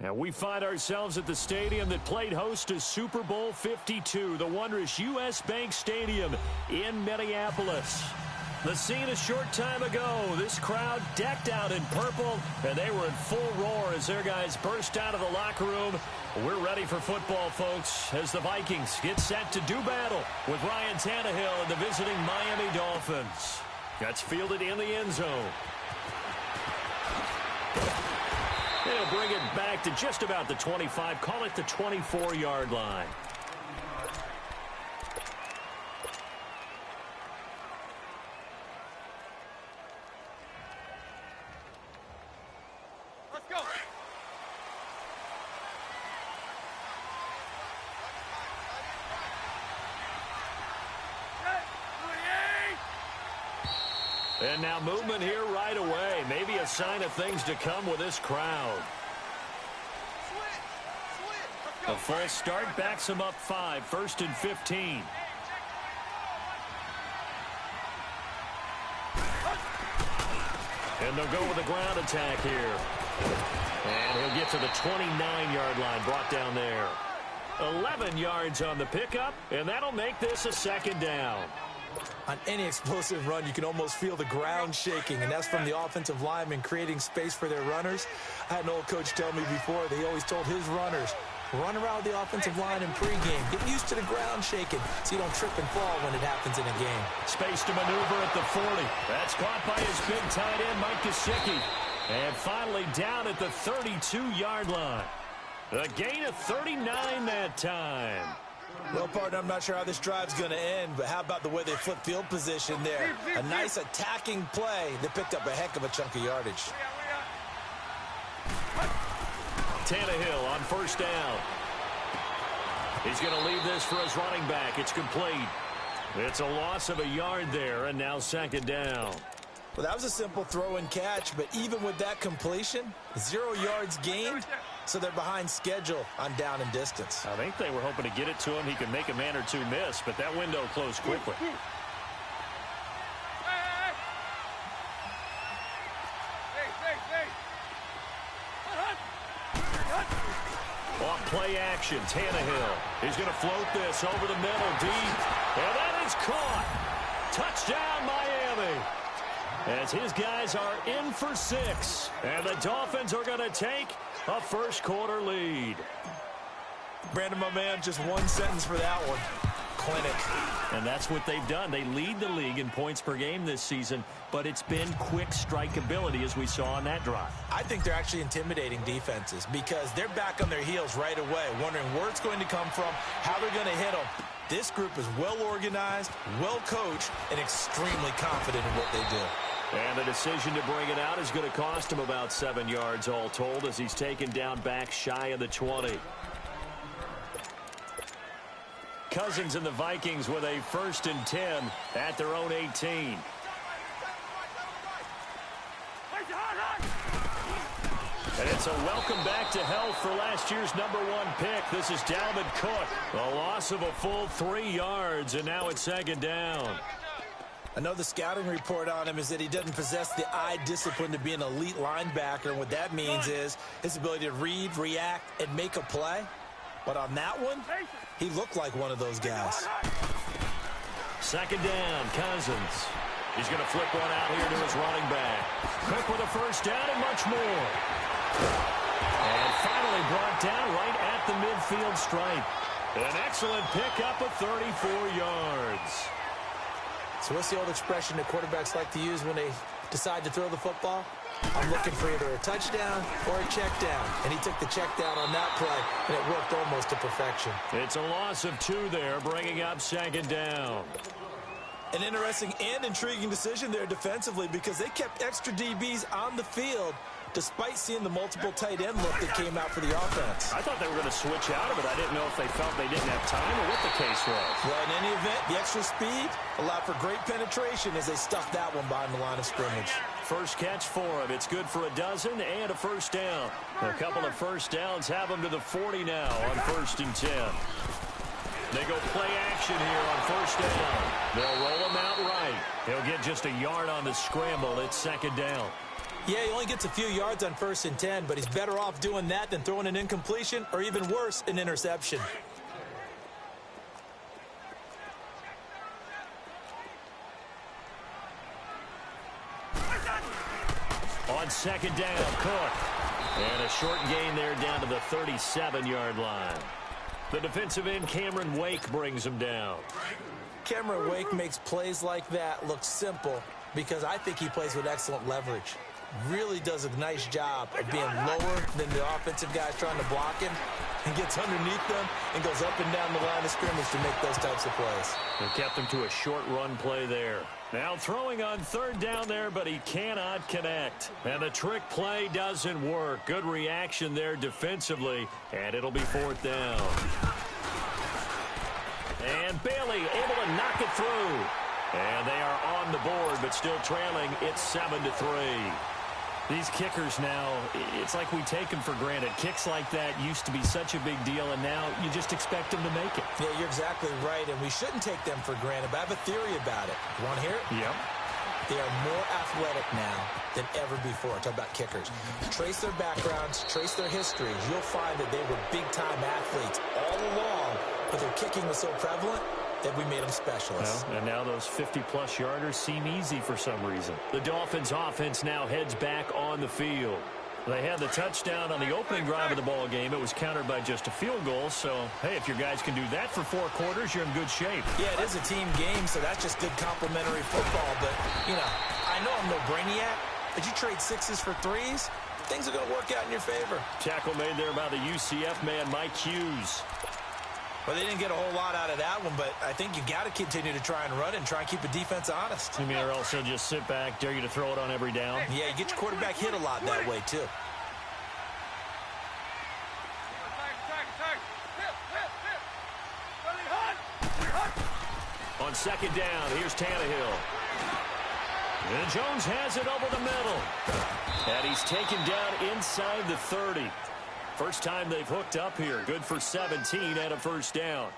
And we find ourselves at the stadium that played host to Super Bowl 52, the wondrous U.S. Bank Stadium in Minneapolis. The scene a short time ago, this crowd decked out in purple, and they were in full roar as their guys burst out of the locker room. We're ready for football, folks, as the Vikings get set to do battle with Ryan Tannehill and the visiting Miami Dolphins. That's fielded in the end zone. They'll bring it back to just about the 25, call it the 24-yard line. Let's go. And now movement here right away. Maybe a sign of things to come with this crowd. A false start backs them up 5, 1st and 15. And they'll go with a ground attack here. And he'll get to the 29-yard line, brought down there. 11 yards on the pickup, and that'll make this a 2nd down. On any explosive run, you can almost feel the ground shaking, and that's from the offensive linemen creating space for their runners. I had an old coach tell me before that he always told his runners, run around the offensive line in pregame. Get used to the ground shaking so you don't trip and fall when it happens in a game. Space to maneuver at the 40. That's caught by his big tight end, Mike Gesicki. And finally down at the 32-yard line. A gain of 39 that time. Well, partner, I'm not sure how this drive's going to end, but how about the way they flip field position there? A nice attacking play. They picked up a heck of a chunk of yardage. Tannehill on 1st down. He's going to leave this for his running back. It's complete. It's a loss of a yard there, and now 2nd down. Well, that was a simple throw and catch, but even with that completion, 0 yards gained, so they're behind schedule on down and distance. I think they were hoping to get it to him. He could make a man or two miss, but that window closed quickly. Off play action, Tannehill. He's going to float this over the middle deep. And that is caught. Touchdown, Miami. As his guys are in for 6. And the Dolphins are going to take a first-quarter lead. Brandon, my man, just one sentence for that one. Clinic. And that's what they've done. They lead the league in points per game this season, but it's been quick strikeability as we saw on that drive. I think they're actually intimidating defenses because they're back on their heels right away, wondering where it's going to come from, how they're going to hit them. This group is well organized, well coached, and extremely confident in what they do. And the decision to bring it out is going to cost him about 7 yards all told as he's taken down back shy of the 20. Cousins and the Vikings with a 1st and 10 at their own 18. And it's a welcome back to health for last year's #1 pick. This is Dalvin Cook. A loss of a full 3 yards, and now it's 2nd down. I know the scouting report on him is that he doesn't possess the eye discipline to be an elite linebacker, and what that means is his ability to read, react, and make a play. But on that one, he looked like one of those guys. 2nd down, Cousins. He's going to flick one out here to his running back. Cook with a 1st down and much more. And finally brought down right at the midfield stripe. An excellent pickup of 34 yards. So what's the old expression that quarterbacks like to use when they decide to throw the football? I'm looking for either a touchdown or a check down. And he took the check down on that play, and it worked almost to perfection. It's a loss of 2 there, bringing up 2nd down. An interesting and intriguing decision there defensively because they kept extra DBs on the field despite seeing the multiple tight end look that came out for the offense. I thought they were going to switch out of it. I didn't know if they felt they didn't have time or what the case was. Well, in any event, the extra speed allowed for great penetration as they stuffed that one behind the line of scrimmage. First catch for him. It's good for a dozen and a 1st down. A couple of 1st downs have him to the 40 now on 1st and 10. They go play action here on 1st down. They'll roll him out right. He'll get just a yard on the scramble. It's 2nd down. Yeah, he only gets a few yards on 1st and 10, but he's better off doing that than throwing an incompletion or even worse, an interception. On 2nd down, Cook. And a short gain there down to the 37-yard line. The defensive end, Cameron Wake, brings him down. Cameron Wake makes plays like that look simple because I think he plays with excellent leverage. Really does a nice job of being lower than the offensive guys trying to block him and gets underneath them and goes up and down the line of scrimmage to make those types of plays. They kept him to a short run play there. Now throwing on 3rd down there, but he cannot connect. And the trick play doesn't work. Good reaction there defensively, and it'll be 4th down. And Bailey able to knock it through. And they are on the board, but still trailing. It's 7-3. These kickers now, it's like we take them for granted. Kicks like that used to be such a big deal, and now you just expect them to make it. Yeah, you're exactly right, and we shouldn't take them for granted, but I have a theory about it. You want to hear it? Yep. They are more athletic now than ever before. Talk about kickers. Trace their backgrounds, trace their histories. You'll find that they were big-time athletes all along, but their kicking was so prevalent that we made them specialists. Well, and now those 50-plus yarders seem easy for some reason. The Dolphins' offense now heads back on the field. They had the touchdown on the opening drive of the ball game. It was countered by just a field goal. So, hey, if your guys can do that for 4 quarters, you're in good shape. Yeah, it is a team game, so that's just good complimentary football. But, you know, I know I'm no brainiac, but you trade 6s for 3s, things are going to work out in your favor. Tackle made there by the UCF man, Mike Hughes. Well, they didn't get a whole lot out of that one, but I think you got to continue to try and run and try and keep the defense honest. You mean or also just sit back, dare you to throw it on every down? Yeah, you get your quarterback hit a lot that way, too. On 2nd down, here's Tannehill. And Jones has it over the middle. And he's taken down inside the 30. First time they've hooked up here. Good for 17 and a 1st down.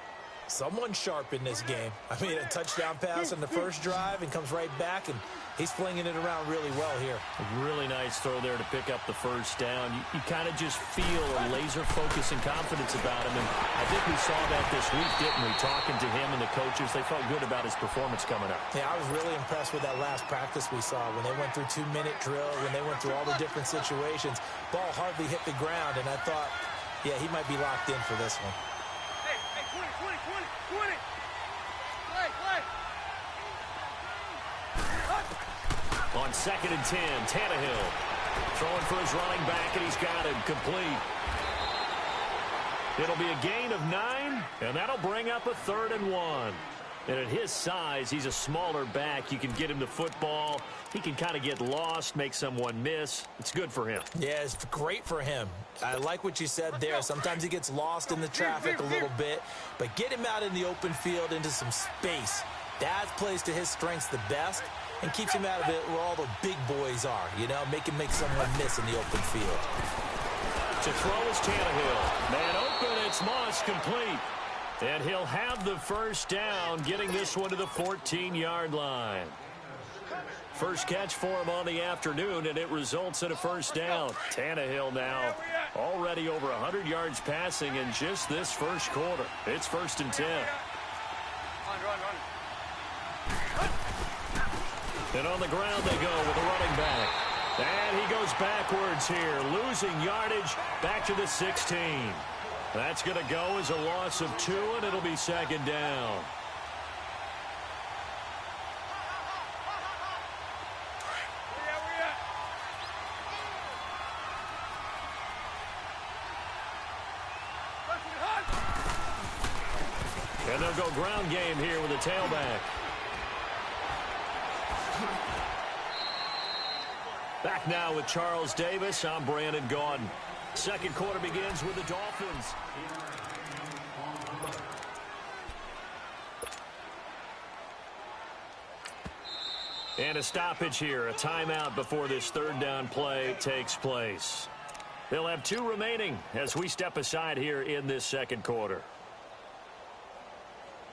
Someone sharp in this game. I mean, a touchdown pass on the first drive and comes right back, and he's flinging it around really well here. A really nice throw there to pick up the 1st down. You kind of just feel a laser focus and confidence about him, and I think we saw that this week, didn't we? Talking to him and the coaches, they felt good about his performance coming up. Yeah, I was really impressed with that last practice we saw when they went through 2-minute drill, when they went through all the different situations. Ball hardly hit the ground, and I thought, yeah, he might be locked in for this one. On 2nd and 10, Tannehill throwing for his running back, and he's got him complete. It'll be a gain of 9, and that'll bring up a 3rd and 1. And at his size, he's a smaller back. You can get him the football. He can kind of get lost, make someone miss. It's good for him. Yeah, it's great for him. I like what you said there. Sometimes he gets lost in the traffic a little bit, but get him out in the open field into some space. That plays to his strengths the best and keeps him out of it where all the big boys are, you know, make him make someone miss in the open field. To throw is Tannehill. Man open, it's Moss, complete. And he'll have the 1st down, getting this one to the 14-yard line. First catch for him on the afternoon, and it results in a 1st down. Tannehill now already over 100 yards passing in just this 1st quarter. It's 1st and 10. And on the ground they go with a running back. And he goes backwards here, losing yardage back to the 16. That's going to go as a loss of 2, and it'll be 2nd down. And they'll go ground game here with a tailback. Back now with Charles Davis. I'm Brandon Gaudin. Second quarter begins with the Dolphins. And a stoppage here, a timeout before this 3rd down play takes place. They'll have 2 remaining as we step aside here in this 2nd quarter.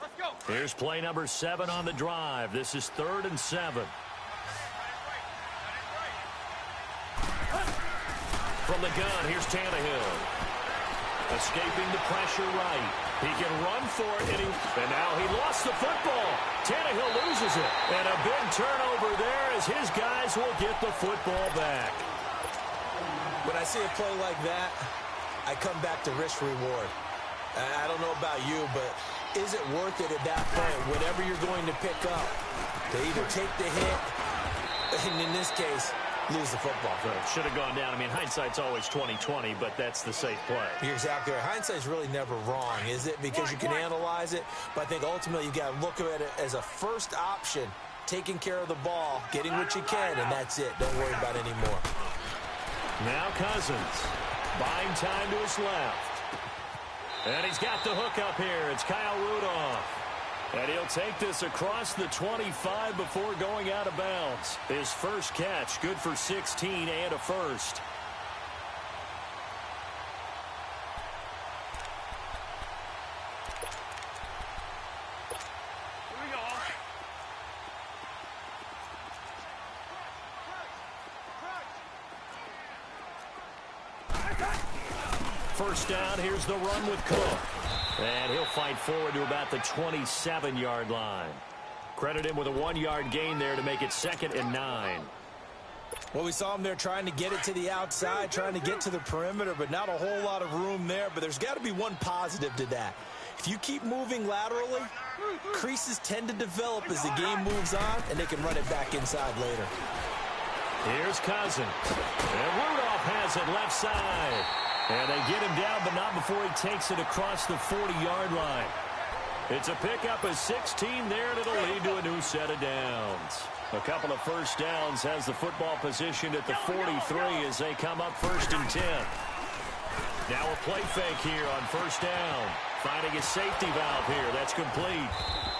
Let's go. Here's play number 7 on the drive. This is 3rd and 7. From the gun, here's Tannehill. Escaping the pressure right. He can run for it, and now he lost the football. Tannehill loses it. And a big turnover there as his guys will get the football back. When I see a play like that, I come back to risk-reward. I don't know about you, but is it worth it at that point, whatever you're going to pick up, to either take the hit, and in this case, lose the football? Should have gone down. I mean, hindsight's always 20/20, but that's the safe play. You're exactly right. Hindsight's really never wrong, is it? Because you can analyze it, but I think ultimately you got to look at it as a first option, taking care of the ball, getting what you can, and that's it. Don't worry about any more. Now Cousins, buying time to his left. And he's got the hook up here. It's Kyle Rudolph. And he'll take this across the 25 before going out of bounds. His first catch, good for 16 and a first. Here we go. First down, here's the run with Cook. And he'll fight forward to about the 27-yard line. Credit him with a 1-yard gain there to make it 2nd and 9. Well, we saw him there trying to get it to the outside, trying to get to the perimeter, but not a whole lot of room there. But there's got to be one positive to that. If you keep moving laterally, creases tend to develop as the game moves on, and they can run it back inside later. Here's Cousins. And Rudolph has it left side. And they get him down, but not before he takes it across the 40-yard line. It's a pickup of 16 there, and it'll lead to a new set of downs. A couple of first downs has the football positioned at the 43 as they come up 1st and 10. Now a play fake here on first down. Finding a safety valve here. That's complete.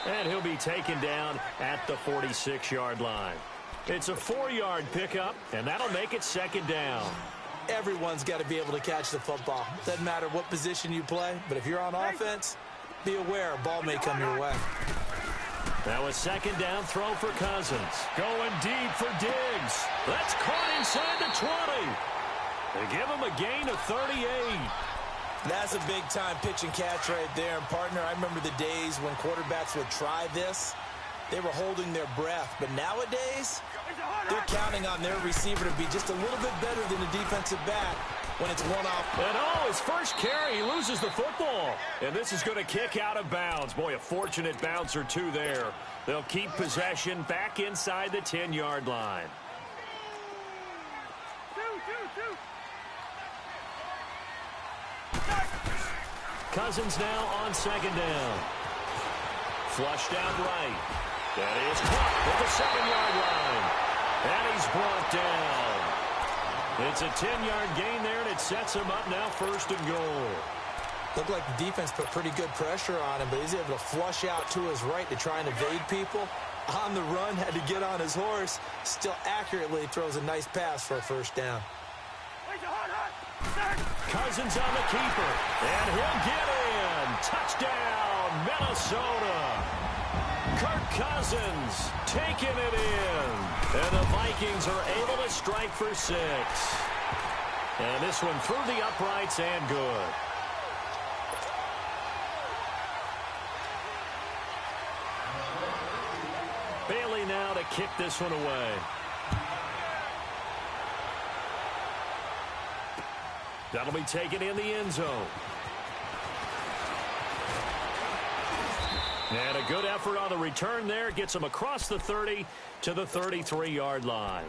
And he'll be taken down at the 46-yard line. It's a 4-yard pickup, and that'll make it 2nd down. Everyone's got to be able to catch the football. Doesn't matter what position you play, but if you're on offense, be aware a ball may come your way. Now a 2nd down throw for Cousins. Going deep for Diggs. That's caught inside the 20. They give him a gain of 38. That's a big-time pitch and catch right there. And, partner, I remember the days when quarterbacks would try this. They were holding their breath. But nowadays, they're counting on their receiver to be just a little bit better than the defensive back when it's one-off. And his first carry, he loses the football. And this is going to kick out of bounds. Boy, a fortunate bounce or two there. They'll keep possession back inside the 10-yard line. Cousins now on 2nd down. Flushed out right. That is caught at the 7-yard line. And he's brought down. It's a 10-yard gain there, and it sets him up now 1st and goal. Looked like the defense put pretty good pressure on him, but he's able to flush out to his right to try and evade people. On the run, had to get on his horse. Still accurately throws a nice pass for a 1st down. Cousins on the keeper, and he'll get in. Touchdown, Minnesota. Kirk Cousins taking it in. And the Vikings are able to strike for 6. And this one through the uprights and good. Bailey now to kick this one away. That'll be taken in the end zone. And a good effort on the return there. Gets them across the 30 to the 33-yard line.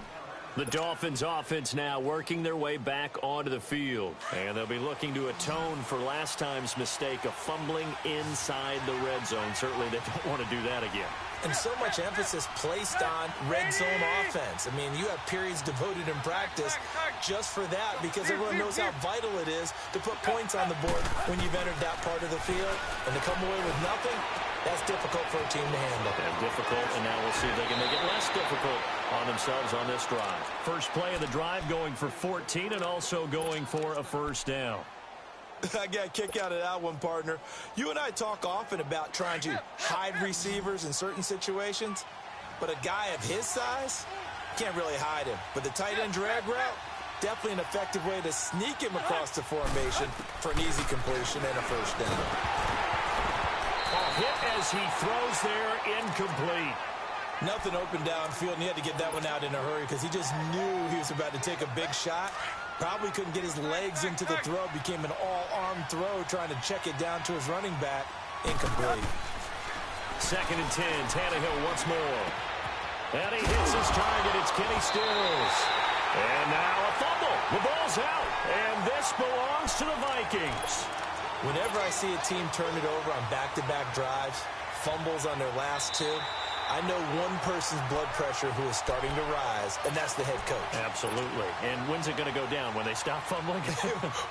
The Dolphins offense now working their way back onto the field. And they'll be looking to atone for last time's mistake of fumbling inside the red zone. Certainly they don't want to do that again. And so much emphasis placed on red zone offense. I mean, you have periods devoted in practice just for that because everyone knows how vital it is to put points on the board when you've entered that part of the field. And to come away with nothing, that's difficult for a team to handle. And difficult, and now we'll see if they can make it less difficult on themselves on this drive. First play of the drive going for 14 and also going for a 1st down. I got a kick out of that one, partner. You and I talk often about trying to hide receivers in certain situations, but a guy of his size can't really hide him. But the tight end drag route, definitely an effective way to sneak him across the formation for an easy completion and a first down. A hit as he throws there, incomplete. Nothing open downfield, and he had to get that one out in a hurry because he just knew he was about to take a big shot. Probably couldn't get his legs into the throw. Became an all-arm throw trying to check it down to his running back. Incomplete. 2nd and 10. Tannehill once more. And he hits his target. It's Kenny Stills. And now a fumble. The ball's out. And this belongs to the Vikings. Whenever I see a team turn it over on back-to-back drives, fumbles on their last two, I know one person's blood pressure who is starting to rise, and that's the head coach. Absolutely. And when's it going to go down? When they stop fumbling?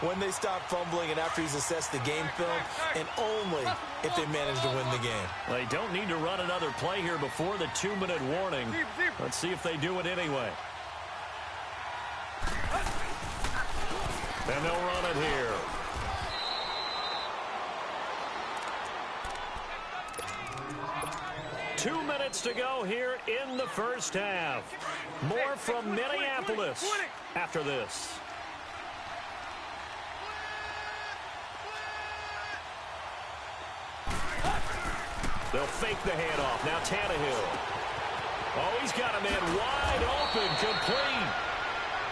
When they stop fumbling and after he's assessed the game film, and only if they manage to win the game. They don't need to run another play here before the 2-minute warning. Let's see if they do it anyway. And they'll run it here. Two minutes to go here in the first half. More from Minneapolis after this. They'll fake the handoff. Now Tannehill. Oh, he's got a man wide open, complete.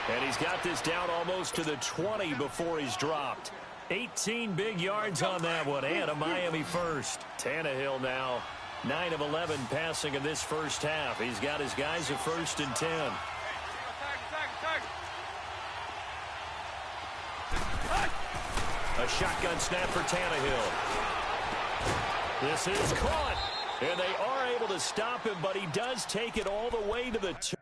And he's got this down almost to the 20 before he's dropped. 18 big yards on that one, and a Miami first. Tannehill now 9 of 11 passing in this first half. He's got his guys at 1st and 10. A shotgun snap for Tannehill. This is caught. And they are able to stop him, but he does take it all the way to the 2.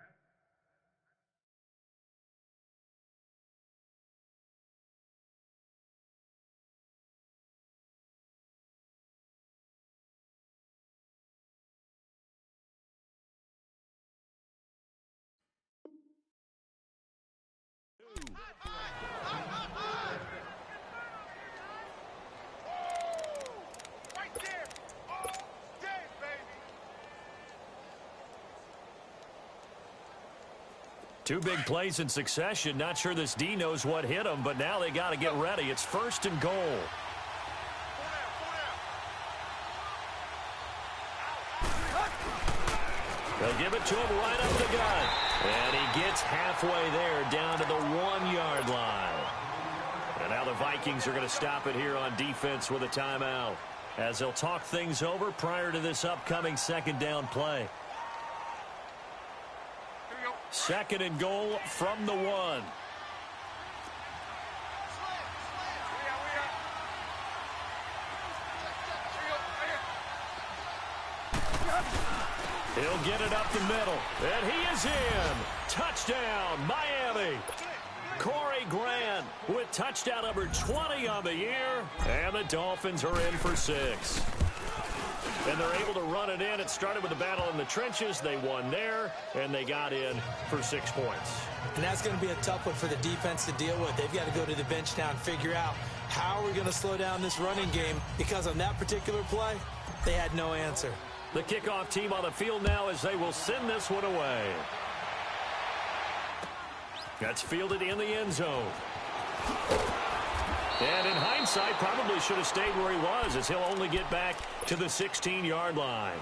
Two big plays in succession. Not sure this D knows what hit him, but now they got to get ready. It's 1st and goal. They'll give it to him right up the gut. And he gets halfway there down to the 1-yard line. And now the Vikings are going to stop it here on defense with a timeout, as they'll talk things over prior to this upcoming 2nd down play. 2nd and goal from the 1. He'll get it up the middle, and he is in. Touchdown, Miami. Corey Grant with touchdown number 20 on the year, and the Dolphins are in for 6. And they're able to run it in. It started with a battle in the trenches. They won there, and they got in for 6 points. And that's going to be a tough one for the defense to deal with. They've got to go to the bench now and figure out how are we going to slow down this running game, because on that particular play, they had no answer. The kickoff team on the field now as they will send this one away. That's fielded in the end zone. And in hindsight, probably should have stayed where he was, as he'll only get back to the 16-yard line.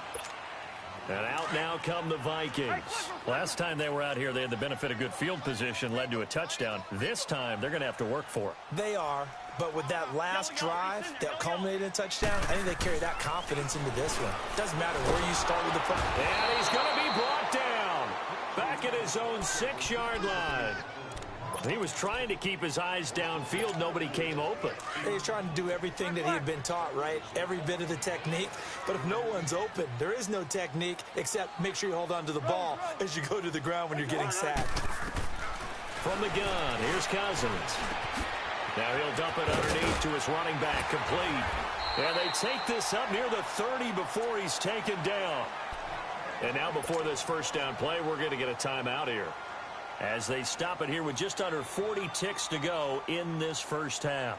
And out now come the Vikings. Last time they were out here, they had the benefit of good field position, led to a touchdown. This time, they're going to have to work for it. They are, but with that last drive that culminated in a touchdown, I think they carry that confidence into this one. Doesn't matter where you start with the play. And he's going to be brought down back at his own 6-yard line. He was trying to keep his eyes downfield. Nobody came open. He was trying to do everything that he had been taught, right? Every bit of the technique. But if no one's open, there is no technique except make sure you hold on to the ball as you go to the ground when you're getting sacked. From the gun, here's Cousins. Now he'll dump it underneath to his running back, complete. And they take this up near the 30 before he's taken down. And now before this first down play, we're going to get a timeout here, as they stop it here with just under 40 ticks to go in this first half.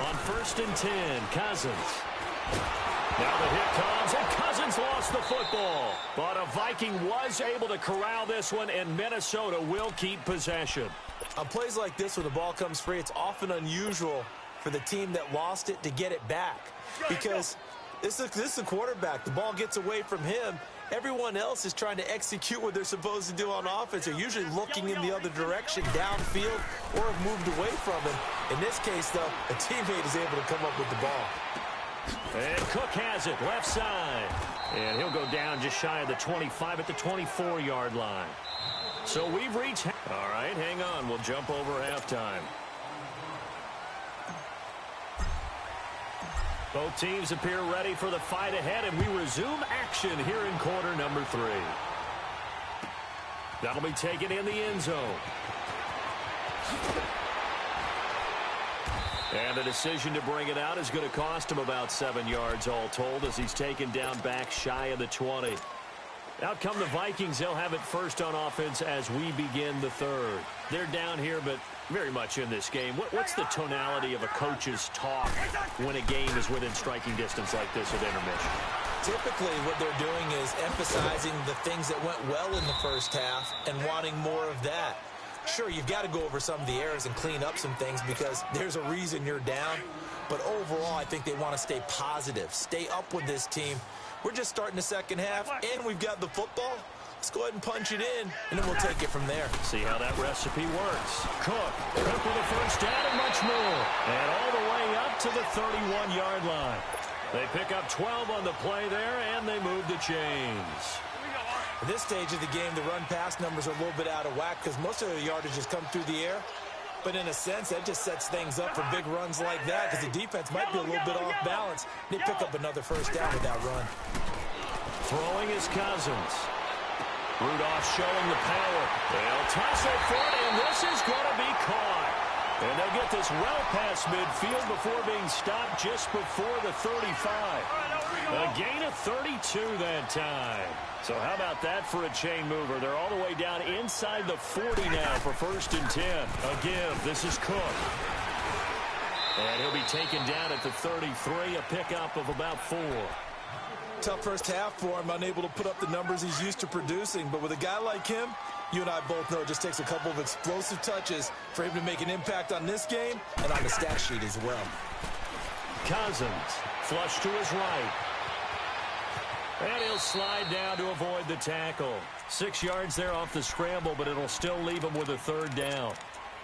On first and 10. Cousins. Now the hit comes, and Cousins lost the football. But a Viking was able to corral this one, and Minnesota will keep possession. On plays like this where the ball comes free, it's often unusual for the team that lost it to get it back. Because this is a quarterback. The ball gets away from him. Everyone else is trying to execute what they're supposed to do on offense. They're usually looking in the other direction, downfield, or have moved away from him. In this case, though, a teammate is able to come up with the ball. And Cook has it, left side. And he'll go down just shy of the 25 at the 24-yard line. So we've reached... All right, hang on. We'll jump over halftime. Both teams appear ready for the fight ahead, and we resume action here in quarter number 3. That'll be taken in the end zone. And the decision to bring it out is going to cost him about 7 yards all told as he's taken down back shy of the 20. Out come the Vikings. They'll have it first on offense as we begin the third. They're down here, but very much in this game. What's the tonality of a coach's talk when a game is within striking distance like this at intermission? Typically, what they're doing is emphasizing the things that went well in the first half and wanting more of that. Sure, you've got to go over some of the errors and clean up some things because there's a reason you're down. But overall, I think they want to stay positive, stay up with this team. We're just starting the second half, and we've got the football. Let's go ahead and punch it in, and then we'll take it from there. See how that recipe works. Cook with a first down and much more. And all the way up to the 31-yard line. They pick up 12 on the play there, and they move the chains. At this stage of the game, the run-pass numbers are a little bit out of whack because most of the yardage has come through the air. But in a sense, that just sets things up for big runs like that because the defense might be a little bit off balance. They pick up another first down with that run. Throwing is Cousins. Rudolph showing the power. They'll toss it for it, and this is going to be caught. And they'll get this well past midfield before being stopped just before the 35. A gain of 32 that time. So how about that for a chain mover? They're all the way down inside the 40 now for first and 10. A give. This is Cook. And he'll be taken down at the 33, a pickup of about 4. Tough first half for him, unable to put up the numbers he's used to producing. But with a guy like him, you and I both know it just takes a couple of explosive touches for him to make an impact on this game and on the stat sheet as well. Cousins, flush to his right. And he'll slide down to avoid the tackle. 6 yards there off the scramble, but it'll still leave him with a third down.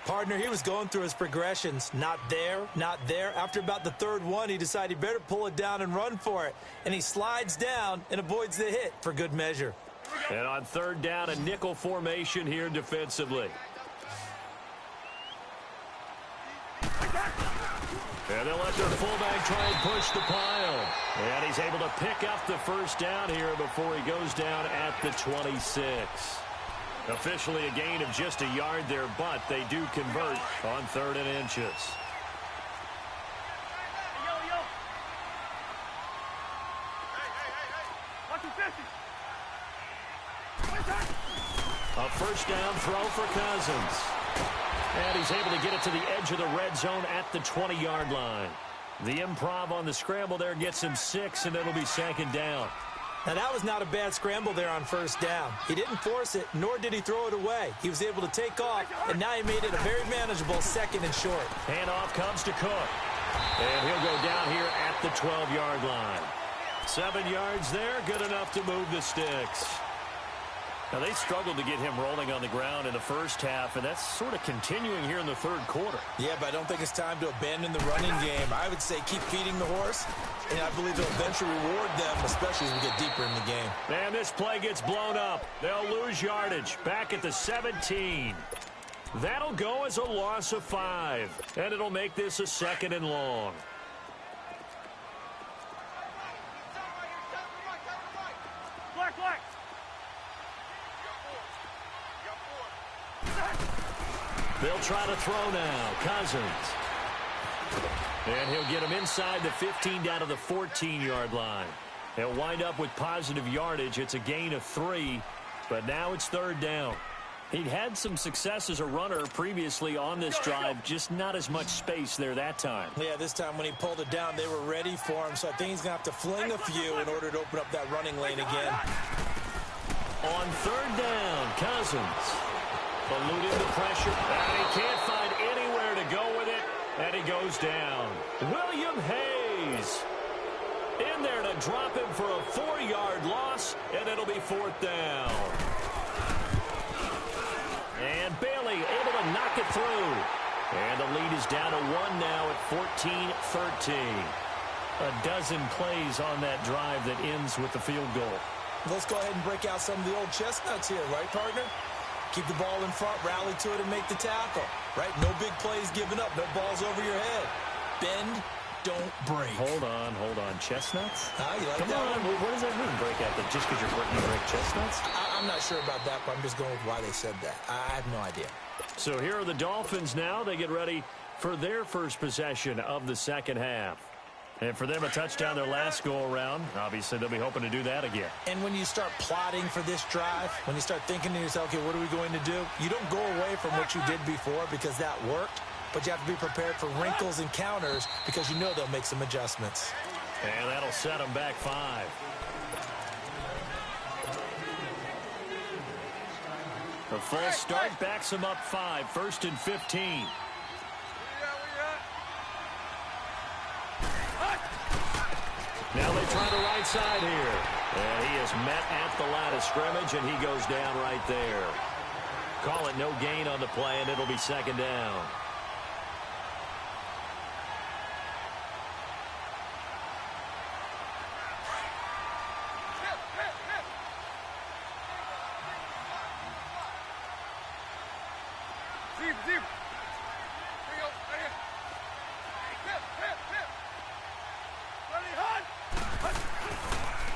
Partner, he was going through his progressions. Not there, not there. After about the third one, he decided he better pull it down and run for it. And he slides down and avoids the hit for good measure. And on third down, a nickel formation here defensively. And they'll let their fullback try and push the pile. And he's able to pick up the first down here before he goes down at the 26. Officially a gain of just a yard there, but they do convert on 3rd and inches. A first down throw for Cousins. And he's able to get it to the edge of the red zone at the 20-yard line. The improv on the scramble there gets him 6, and it'll be 2nd down. Now, that was not a bad scramble there on first down. He didn't force it, nor did he throw it away. He was able to take off, and now he made it a very manageable 2nd and short. Handoff comes to Cook. And he'll go down here at the 12-yard line. 7 yards there, good enough to move the sticks. Now, they struggled to get him rolling on the ground in the first half, and that's sort of continuing here in the third quarter. Yeah, but I don't think it's time to abandon the running game. I would say keep feeding the horse, and I believe it'll eventually reward them, especially as we get deeper in the game. And this play gets blown up. They'll lose yardage back at the 17. That'll go as a loss of 5, and it'll make this a 2nd and long. They'll try to throw now. Cousins. And he'll get him inside the 15 down to the 14-yard line. He'll wind up with positive yardage. It's a gain of 3, but now it's 3rd down. He'd had some success as a runner previously on this drive, just not as much space there that time. Yeah, this time when he pulled it down, they were ready for him, so I think he's going to have to fling a few in order to open up that running lane again. On third down, Cousins eluding the pressure, and he can't find anywhere to go with it, and he goes down. William Hayes in there to drop him for a 4-yard loss, and it'll be fourth down. And Bailey able to knock it through. And the lead is down to 1 now at 14-13. A dozen plays on that drive that ends with the field goal. Let's go ahead and break out some of the old chestnuts here, right, partner? Keep the ball in front, rally to it, and make the tackle, right? No big plays given up, no balls over your head. Bend, don't break. Hold on. Chestnuts? You like Come that on, one? what does that mean, break out? That just because you're breaking break chestnuts? I'm not sure about that, but I'm just going with why they said that. I have no idea. So here are the Dolphins now. They get ready for their first possession of the second half. And for them, a touchdown their last go-around. Obviously, they'll be hoping to do that again. And when you start plotting for this drive, when you start thinking to yourself, okay, what are we going to do? You don't go away from what you did before because that worked, but you have to be prepared for wrinkles and counters because you know they'll make some adjustments. And that'll set them back 5. The full start backs them up 5, first and 15. Now they try the right side here. And he is met at the line of scrimmage, and he goes down right there. Call it no gain on the play, and it'll be second down.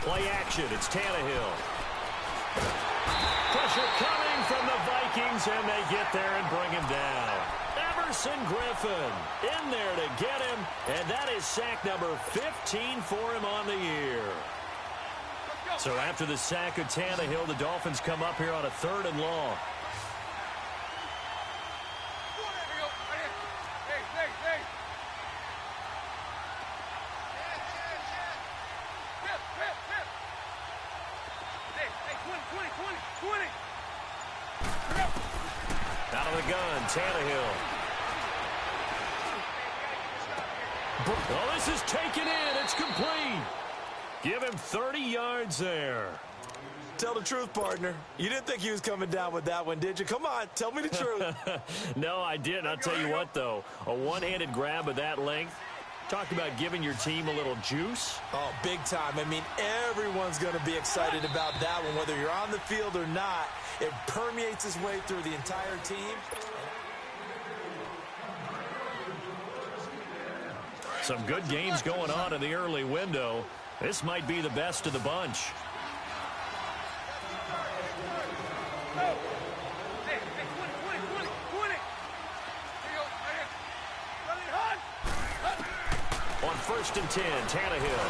Play action. It's Tannehill. Pressure coming from the Vikings, and they get there and bring him down. Everson Griffin in there to get him, and that is sack number 15 for him on the year. So after the sack of Tannehill, the Dolphins come up here on a 3rd and long. Out of the gun, Tannehill. Oh, this is taken in. It's complete. Give him 30 yards there. Tell the truth, partner. You didn't think he was coming down with that one, did you? Come on, tell me the truth. No, I didn't. I'll tell you what, though. A one-handed grab of that length. Talk about giving your team a little juice. Oh, big time. I mean, everyone's going to be excited about that one, whether you're on the field or not. It permeates its way through the entire team. Some good games going on in the early window. This might be the best of the bunch. On 1st and 10, Tannehill.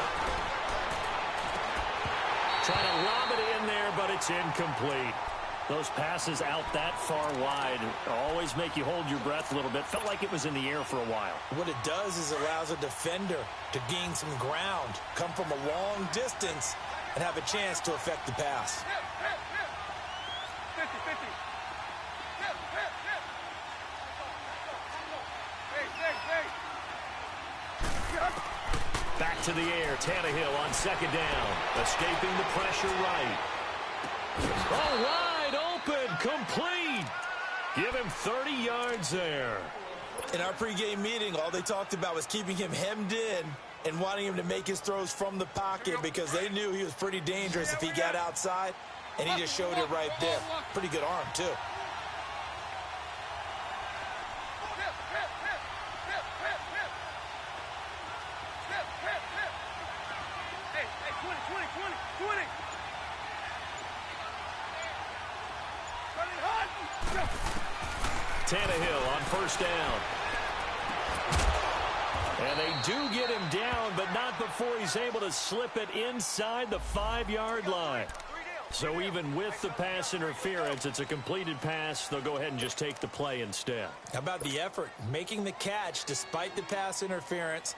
Trying to lob it in there, but it's incomplete. Those passes out that far wide always make you hold your breath a little bit. Felt like it was in the air for a while. What it does is allows a defender to gain some ground, come from a long distance, and have a chance to affect the pass. Back to the air, Tannehill on 2nd down. Escaping the pressure right. Oh, wide open, complete. Give him 30 yards there. In our pregame meeting, all they talked about was keeping him hemmed in and wanting him to make his throws from the pocket because they knew he was pretty dangerous if he got outside, and he just showed it right there. Pretty good arm, too. Tannehill on 1st down. And they do get him down, but not before he's able to slip it inside the 5-yard line. So even with the pass interference, it's a completed pass. They'll go ahead and just take the play instead. How about the effort? Making the catch despite the pass interference.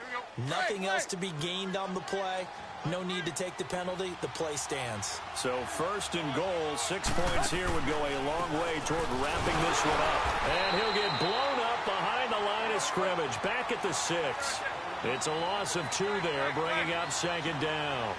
Nothing else to be gained on the play. No need to take the penalty. The play stands. So first and goal, 6 points here would go a long way toward wrapping this one up. And he'll get blown up behind the line of scrimmage. Back at the 6. It's a loss of 2 there, bringing up second down.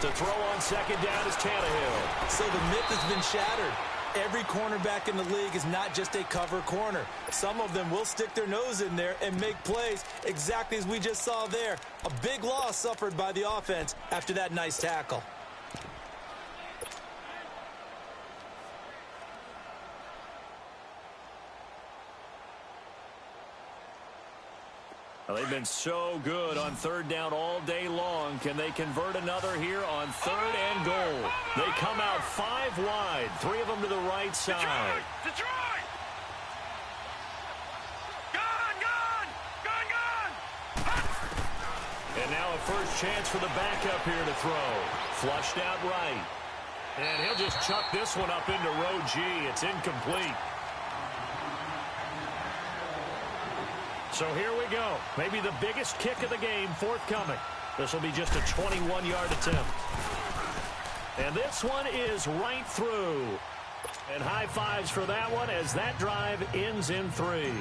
To throw on second down is Tannehill. So the myth has been shattered. Every cornerback in the league is not just a cover corner. Some of them will stick their nose in there and make plays exactly as we just saw there. A big loss suffered by the offense after that nice tackle. Well, they've been so good on third down all day long. Can they convert another here on third and goal? They come out 5 wide, 3 of them to the right side. Detroit! Gone! And now a first chance for the backup here to throw. Flushed out right. And he'll just chuck this one up into row G. It's incomplete. So here we go. Maybe the biggest kick of the game forthcoming. This will be just a 21-yard attempt. And this one is right through. And high fives for that one as that drive ends in 3.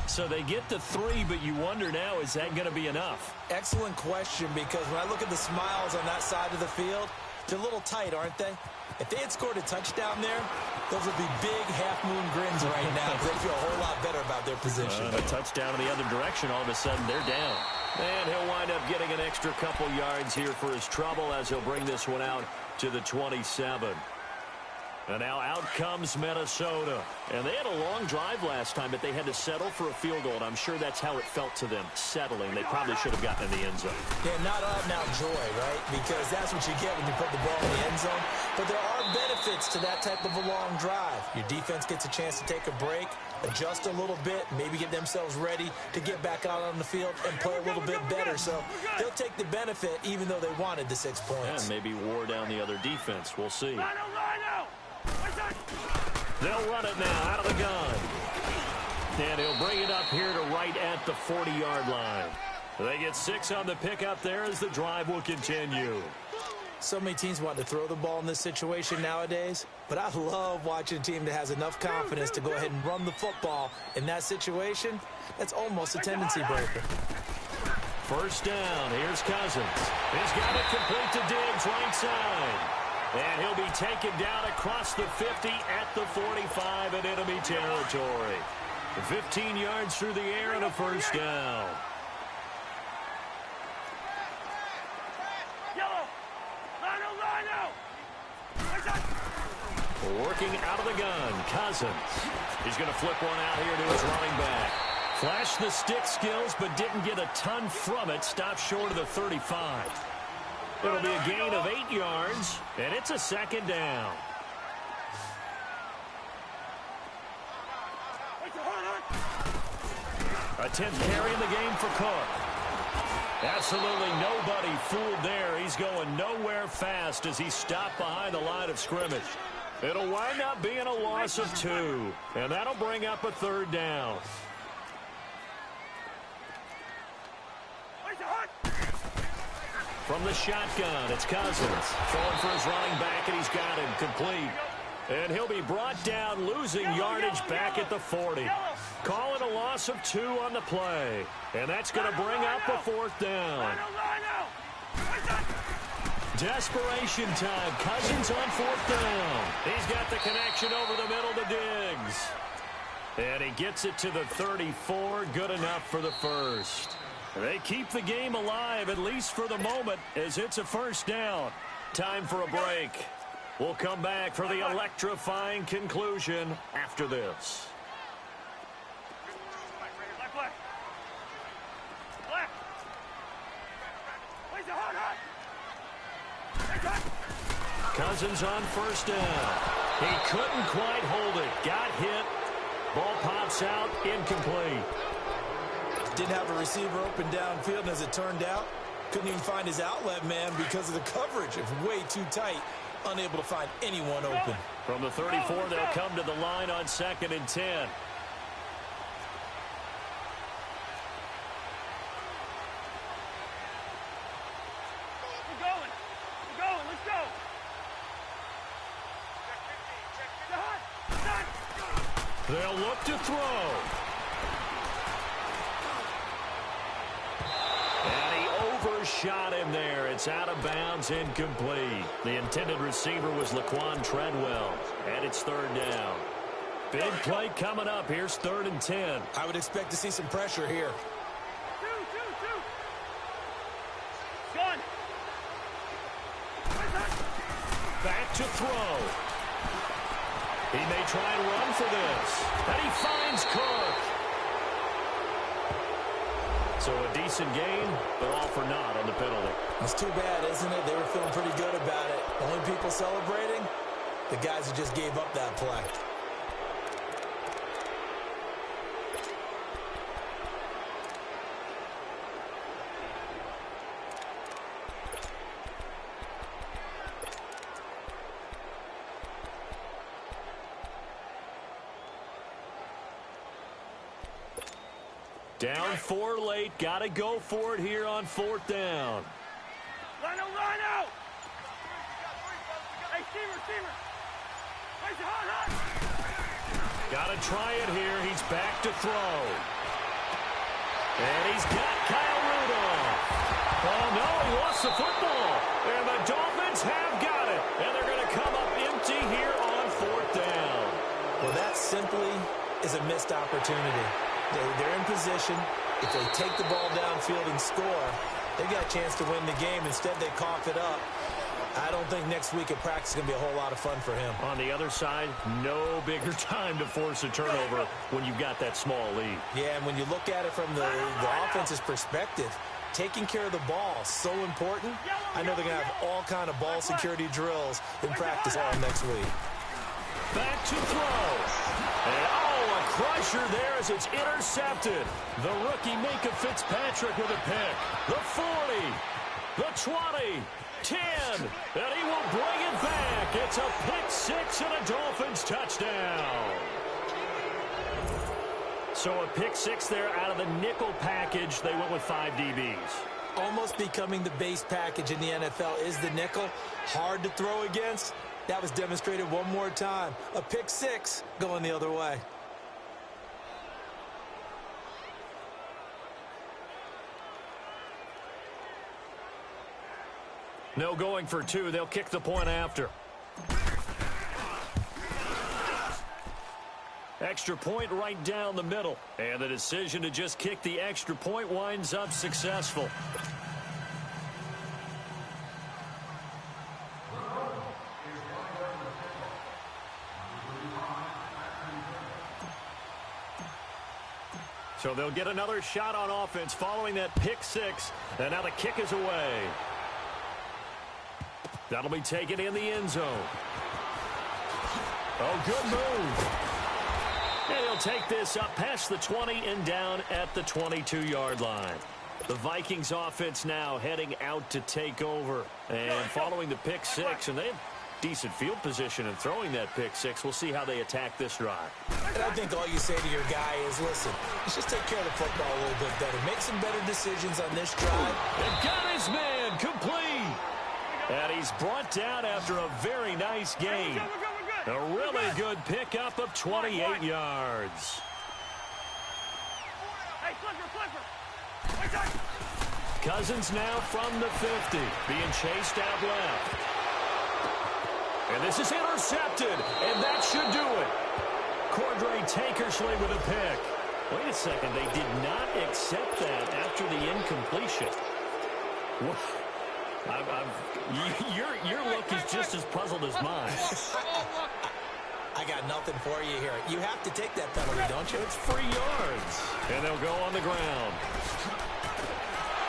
So they get to 3, but you wonder now, is that going to be enough? Excellent question, because when I look at the smiles on that side of the field, they're a little tight, aren't they? If they had scored a touchdown there, those would be big half-moon grins right now because they feel a whole lot better about their position. A touchdown in the other direction, all of a sudden they're down. And he'll wind up getting an extra couple yards here for his trouble as he'll bring this one out to the 27. And now out comes Minnesota. And they had a long drive last time, but they had to settle for a field goal. And I'm sure that's how it felt to them, settling. They probably should have gotten in the end zone. Yeah, not out and out joy, right? Because that's what you get when you put the ball in the end zone. But there are benefits to that type of a long drive. Your defense gets a chance to take a break, adjust a little bit, maybe get themselves ready to get back out on the field and play a little bit better. So they'll take the benefit even though they wanted the 6 points. And maybe wore down the other defense. We'll see. They'll run it now out of the gun. And he'll bring it up here to right at the 40-yard line. They get 6 on the pickup there as the drive will continue. So many teams want to throw the ball in this situation nowadays, but I love watching a team that has enough confidence to go ahead and run the football in that situation. That's almost a tendency breaker. First down. Here's Cousins. He's got it complete to Diggs, right side. And he'll be taken down across the 50 at the 45 in enemy territory. 15 yards through the air and a first down. Working out of the gun, Cousins. He's going to flip one out here to his running back. Flashed the stick skills, but didn't get a ton from it. Stopped short of the 35. It'll be a gain of 8 yards, and it's a second down. A 10th carry in the game for Cook. Absolutely nobody fooled there. He's going nowhere fast as he stopped behind the line of scrimmage. It'll wind up being a loss of 2, and that'll bring up a third down. From the shotgun, it's Cousins. Throwing for his running back, and he's got him complete. And he'll be brought down, losing yardage back at the 40. Call it a loss of 2 on the play. And that's going to bring up a fourth down. Desperation time. Cousins on fourth down. He's got the connection over the middle to Diggs. And he gets it to the 34. Good enough for the first. They keep the game alive, at least for the moment, as it's a first down. Time for a break. We'll come back for the electrifying conclusion after this. Cousins on first down. He couldn't quite hold it. Got hit. Ball pops out. Incomplete. Didn't have a receiver open downfield, and as it turned out, Couldn't even find his outlet man because of the coverage. It's way too tight. Unable to find anyone open. From the 34, they'll come to the line on 2nd and 10. They'll look to throw. And he overshot him there. It's out of bounds, incomplete. The intended receiver was Laquan Treadwell. And it's 3rd down. Big play coming up. Here's 3rd and 10. I would expect to see some pressure here. Back to throw. He may try and run for this. And he finds Cook. So a decent game, but all for naught on the penalty. It's too bad, isn't it? They were feeling pretty good about it. Only people celebrating, the guys who just gave up that play. Down 4 late. Got to go for it here on 4th down. Line out! Hey, receiver! Raise your hot! Got to try it here. He's back to throw. And he's got Kyle Rudolph. Oh, no, he lost the football. And the Dolphins have got it. And they're going to come up empty here on 4th down. Well, that simply is a missed opportunity. They're in position. If they take the ball downfield and score, they got a chance to win the game. Instead, they cough it up. I don't think next week at practice is going to be a whole lot of fun for him. On the other side, no bigger time to force a turnover when you've got that small lead. Yeah, and when you look at it from the offense's perspective, taking care of the ball is so important. I know they're going to have all kind of ball security drills in practice all next week. Back to throw. And, a crusher there as it's intercepted. The rookie Minka Fitzpatrick with a pick. The 40, the 20, 10, and he will bring it back. It's a pick 6 and a Dolphins touchdown. So a pick 6 there out of the nickel package. They went with 5 DBs. Almost becoming the base package in the NFL is the nickel. Hard to throw against. That was demonstrated one more time. A pick 6 going the other way. No going for 2. They'll kick the point after. Extra point right down the middle. And the decision to just kick the extra point winds up successful. So they'll get another shot on offense following that pick 6. And now the kick is away. That'll be taken in the end zone. Oh, good move. And he'll take this up past the 20 and down at the 22-yard line. The Vikings offense now heading out to take over. And following the pick 6, and they have decent field position in throwing that pick 6. We'll see how they attack this drive. And I think all you say to your guy is, listen, let's just take care of the football a little bit better. Make some better decisions on this drive. And got his man complete. And he's brought down after a very nice game. A really good pickup of 28 yards. Cousins now from the 50, being chased out left. And this is intercepted, and that should do it. Cordray Tankersley with a pick. Wait a second, they did not accept that after the incompletion. Your look is just as puzzled as mine. I got nothing for you here. You have to take that penalty, don't you? It's free yards. And they'll go on the ground.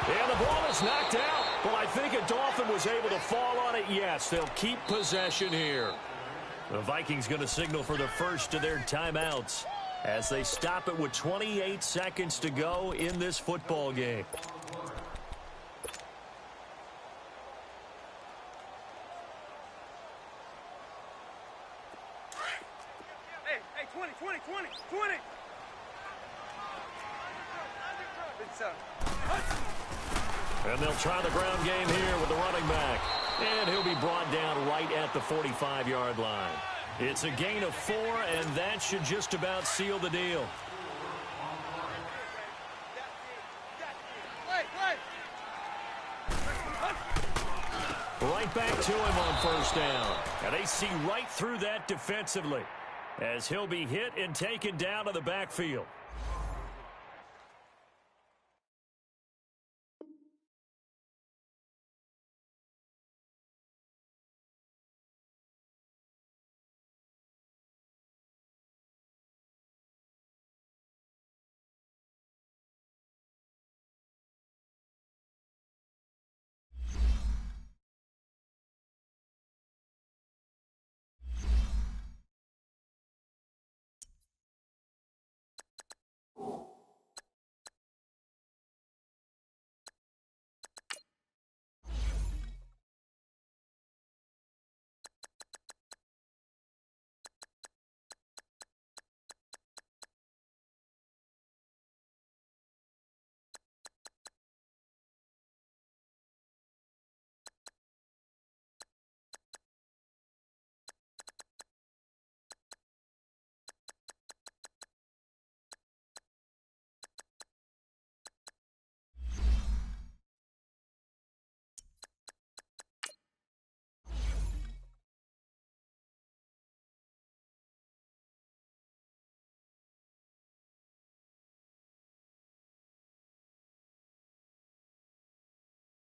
And the ball is knocked out. Well, I think a Dolphin was able to fall on it. Yes, they'll keep possession here. The Vikings going to signal for the first of their timeouts as they stop it with 28 seconds to go in this football game. 20, 20, 20, 20. And they'll try the ground game here with the running back. And he'll be brought down right at the 45-yard line. It's a gain of 4, and that should just about seal the deal. Right back to him on first down. And they see right through that defensively as he'll be hit and taken down to the backfield.